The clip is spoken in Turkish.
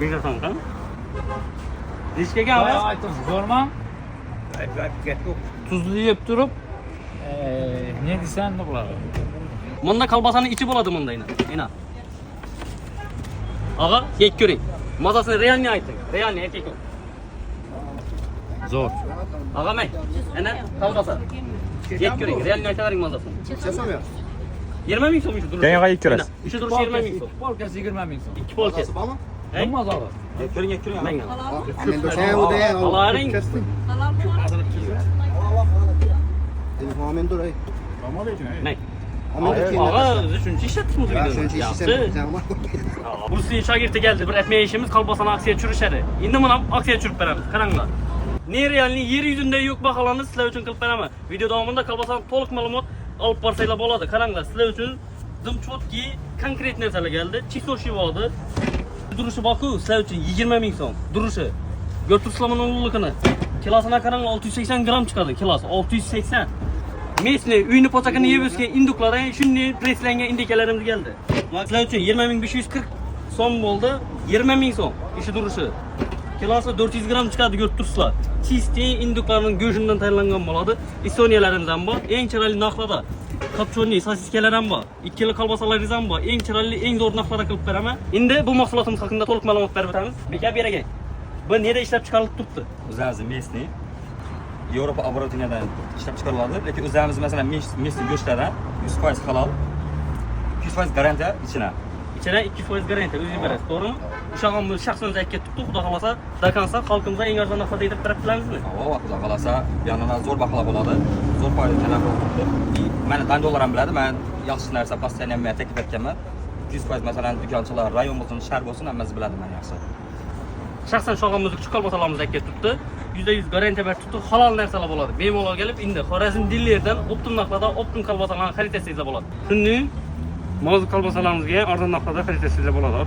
Bekle kanka. Nechkaga Bayağı abi? aytdim, zo'rman. Tuzlu yeb turib, ne desam ne bo'ladi? Bunda kalbasanın içi buladı bunda yine. Yine. Ağa, yek göreyim. Mazasını real ne aytın? Real ne erkek ol. Zo'r. Ağa mek. Ene kalbasa. Yek göreyim. Real ne aytın mazasını? 20 ming so'm işi duruş. Qanchaga yek ko'rasiz? İşi duruş 20 ming so'm. Polkasi 20 ming so'm. 2 polkasi. Hey, mazali. Yek göreyim. Men. Alaring. Men. Ağa, üçüncü işletimiz videoda. Bu sizin şagirti geldi. Bir etmeye işimiz kalbasana aksiye çürüşeri. Indi bana aksiye çürüp veremiz. Karanglar. Ne realini yer yüzünde yok bakalanı sizler için kılıp veremez. Video davamında kalbasana to'liq ma'lumot alıp barsayla bo'ladi. Karanglar sizler için dımçotki konkret narsalar geldi. Çisoşi oldu. Duruşu bakı sizler için 20 ming so'm. Duruşu. Götürsülamın oğlulukını. Kilasına karanglar 680 gram çıkardı. Kilas 680. Mesne uyunu poçakını yebüzken induklara şimdi preslengen indikelerimiz geldi. Sizler için 20.540 so'm oldu. 20 ming so'm işi duruşu. Kilosu 400 gram çıkardı götürsüler. Çisti induklarının göğsünden tayarlangan boladı. İstoniyalarımızdan bu. En çıraylı naklada. Kapçoni, sosiskelerden bu. 2 kilo kalbasalarımızdan bu. En çıraylı, en doğru naklada kılıp veremem. Şimdi bu mahsulatımız hakkında to'liq ma'lumot berib o'tamiz. Beka beragay. Bu nerede ishlab chiqarilib turibdi? O'zimiz mesni Yevropa oborotiyadan ishlab chiqariladi, lekin o'zimiz masalan mesni go'shtlardan 100% halol, 200% garantiya ichina. İçine 200% garantiya o'zingiz berasiz, to'g'rimi? O'shag'imiz shaxsan aytib ketibdi, xudo xolasa, dakansa xalqimizga eng arzon narxda yedirib berib bilamizmi? Havo xudo xolasa, yanına zo'r baholar bo'ladi. Zo'r foyda talab qilibdi. Meni dandolar ham biladi, men yaxshi narsa pastdan ham taklif etganman. 200% masalan do'konchilar, rayon bo'lsin, shahar bo'lsin, hammasi biladi meni yaxshi. Shaxsan shog'imizni kuchli kalbasalarimiz aytib ketibdi. %100 garantiya berib turibdi, halol narsalar bo'ladi. Bemalol kelib, endi Xorazm dillerdan optim narxlarda optim kalbasalarni xarid etsangizlar bo'ladi. Shuni mavzu kalbasalarımızga arzon narxlarda xarid etsangizlar bo'ladi.